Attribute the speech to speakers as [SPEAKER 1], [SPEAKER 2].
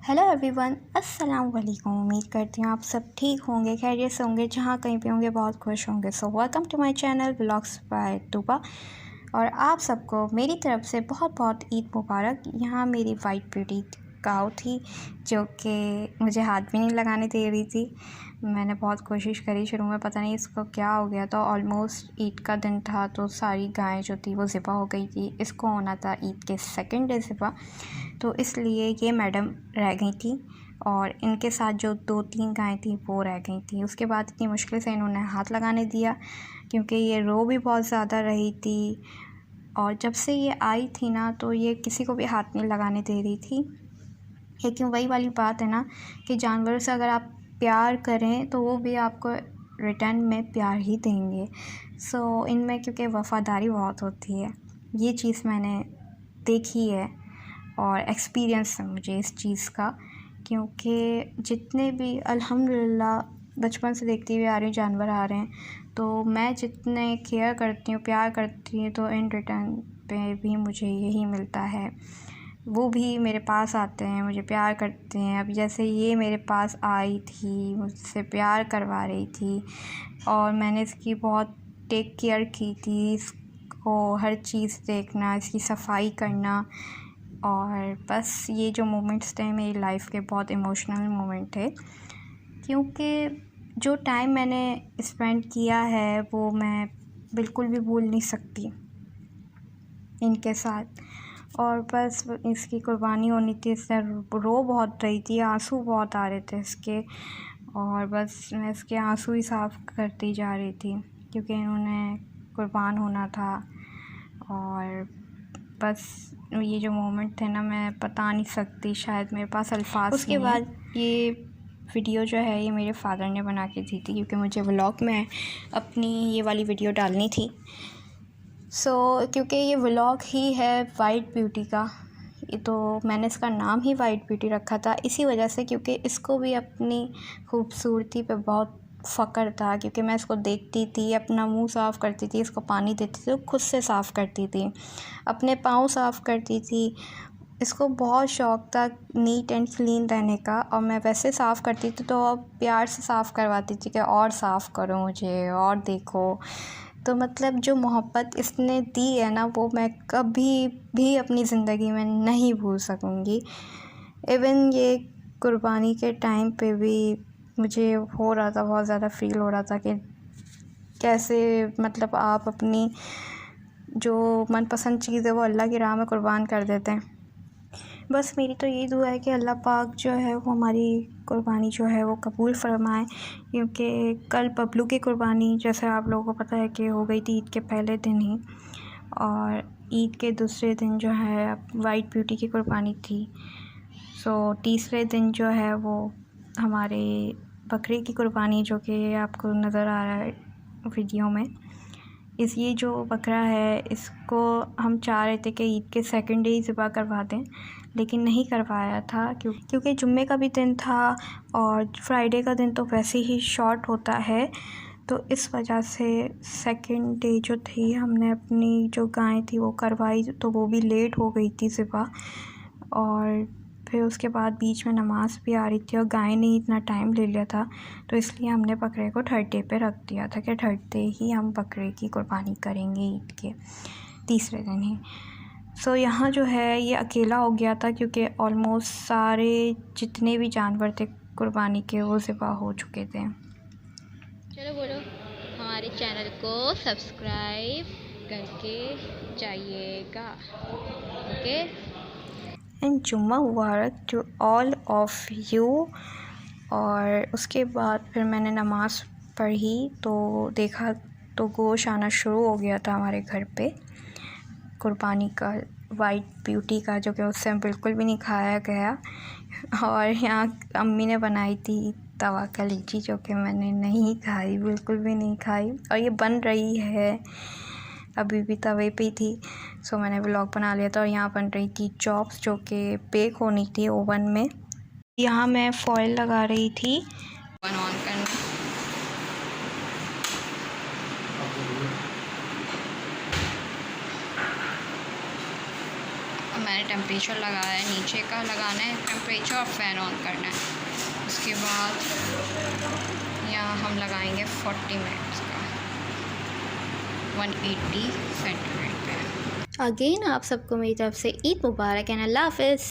[SPEAKER 1] Hello everyone, अस्सलाम वालेकुम। उम्मीद करती हूँ आप सब ठीक होंगे, खैरियत से होंगे, जहाँ कहीं पे होंगे बहुत खुश होंगे। So welcome to my channel vlogs by Tooba. और आप सबको मेरी तरफ से बहुत बहुत ईद मुबारक। यहाँ मेरी वाइट ब्यूटी काऊ थी जो कि मुझे हाथ भी नहीं लगाने दे रही थी। मैंने बहुत कोशिश करी, शुरू में पता नहीं इसको क्या हो गया था। ऑलमोस्ट ईद का दिन था तो सारी गायें जो थी वो ज़िबा हो गई थी। इसको होना था ईद के सेकंड डे ज़िबा, तो इसलिए ये मैडम रह गई थी और इनके साथ जो 2-3 गायें थी वो रह गई थी। उसके बाद इतनी मुश्किल से इन्होंने हाथ लगाने दिया क्योंकि ये रो भी बहुत ज़्यादा रही थी। और जब से ये आई थी ना तो ये किसी को भी हाथ नहीं लगाने दे रही थी। लेकिन वही वाली बात है ना कि जानवरों से अगर आप प्यार करें तो वो भी आपको रिटर्न में प्यार ही देंगे। सो इनमें क्योंकि वफ़ादारी बहुत होती है, ये चीज़ मैंने देखी है और एक्सपीरियंस है मुझे इस चीज़ का। क्योंकि जितने भी अल्हम्दुलिल्लाह बचपन से देखती हुई आ रही जानवर आ रहे हैं, तो मैं जितने केयर करती हूँ, प्यार करती हूँ, तो इन रिटर्न पे भी मुझे यही मिलता है। वो भी मेरे पास आते हैं, मुझे प्यार करते हैं। अब जैसे ये मेरे पास आई थी, मुझसे प्यार करवा रही थी और मैंने इसकी बहुत टेक केयर की थी। इसको हर चीज़ देखना, इसकी सफाई करना। और बस ये जो मोमेंट्स थे मेरी लाइफ के बहुत इमोशनल मोमेंट थे, क्योंकि जो टाइम मैंने स्पेंड किया है वो मैं बिल्कुल भी भूल नहीं सकती इनके साथ। और बस इसकी कुर्बानी होनी थी, इससे रो बहुत रही थी, आंसू बहुत आ रहे थे इसके। और बस मैं इसके आंसू ही साफ़ करती जा रही थी क्योंकि इन्होंने कुर्बान होना था। और बस ये जो मोमेंट थे ना, मैं बता नहीं सकती, शायद मेरे पास अल्फाज उसके नहीं है। बाद ये वीडियो जो है ये मेरे फादर ने बना के दी थी क्योंकि मुझे व्लॉग में अपनी ये वाली वीडियो डालनी थी। क्योंकि ये व्लॉग ही है वाइट ब्यूटी का, तो मैंने इसका नाम ही वाइट ब्यूटी रखा था इसी वजह से, क्योंकि इसको भी अपनी खूबसूरती पे बहुत फ़क्र था। क्योंकि मैं इसको देखती थी, अपना मुंह साफ़ करती थी, इसको पानी देती थी, तो खुद से साफ़ करती थी, अपने पाँव साफ़ करती थी। इसको बहुत शौक़ था नीट एंड क्लीन रहने का, और मैं वैसे साफ़ करती थी तो अब प्यार से साफ़ करवाती थी कि और साफ़ करो मुझे और देखो। तो मतलब जो मोहब्बत इसने दी है ना, वो मैं कभी भी अपनी ज़िंदगी में नहीं भूल सकूँगी। इवन ये कुर्बानी के टाइम पे भी मुझे हो रहा था, बहुत ज़्यादा फ़ील हो रहा था कि कैसे मतलब आप अपनी जो मनपसंद चीज़ है वो अल्लाह की राह में कुर्बान कर देते हैं। बस मेरी तो यही दुआ है कि अल्लाह पाक जो है वो हमारी कुर्बानी जो है वो कबूल फरमाए। क्योंकि कल बबलू की कुर्बानी, जैसे आप लोगों को पता है कि हो गई थी ईद के पहले दिन ही, और ईद के दूसरे दिन जो है वाइट ब्यूटी की कुर्बानी थी। तीसरे दिन जो है वो हमारे बकरे की कुर्बानी, जो कि आपको नज़र आ रहा है वीडियो में। ये जो बकरा है इसको हम चाह रहे थे कि ईद के सेकंड डे ही ज़िबा करवा दें, लेकिन नहीं करवाया था क्योंकि जुम्मे का भी दिन था और फ्राइडे का दिन तो वैसे ही शॉर्ट होता है। तो इस वजह से सेकंड डे जो थी हमने अपनी जो गाय थी वो करवाई, तो वो भी लेट हो गई थी ज़िबा। और फिर उसके बाद बीच में नमाज़ भी आ रही थी और गाय ने इतना टाइम ले लिया था, तो इसलिए हमने बकरे को थर्ड डे पे रख दिया था कि थर्ड डे ही हम बकरे की कुर्बानी करेंगे ईद के तीसरे दिन ही। यहाँ जो है ये अकेला हो गया था क्योंकि ऑलमोस्ट सारे जितने भी जानवर थे कुर्बानी के वो ज़िबा हो चुके थे।
[SPEAKER 2] चलो बोलो, हमारे चैनल को सब्सक्राइब करके जाइएगा, ओके।
[SPEAKER 1] एंड जुम्मा मुबारक टू ऑल ऑफ यू। और उसके बाद फिर मैंने नमाज़ पढ़ी तो देखा तो गोश्त आना शुरू हो गया था हमारे घर पे कुर्बानी का, वाइट ब्यूटी का, जो कि उससे बिल्कुल भी नहीं खाया गया। और यहाँ अम्मी ने बनाई थी तवा कलीची, जो कि मैंने नहीं खाई, बिल्कुल भी नहीं खाई। और ये बन रही है अभी भी तवे पे थी, मैंने व्लॉग बना लिया था। और यहाँ बन रही थी चॉप्स जो कि बेक होनी थी ओवन में। यहाँ मैं फॉइल लगा रही थी ओवन ऑन करने। मैंने टेम्परेचर लगाया है, नीचे का लगाना है टेम्परेचर और फ़ैन ऑन करना है। उसके बाद यहाँ हम लगाएंगे 40 मिनट्स का 180 सेंटीग्रेड पे। अगेन आप सबको मेरी तरफ से ईद मुबारक एंड अल्लाह हाफ़िज़।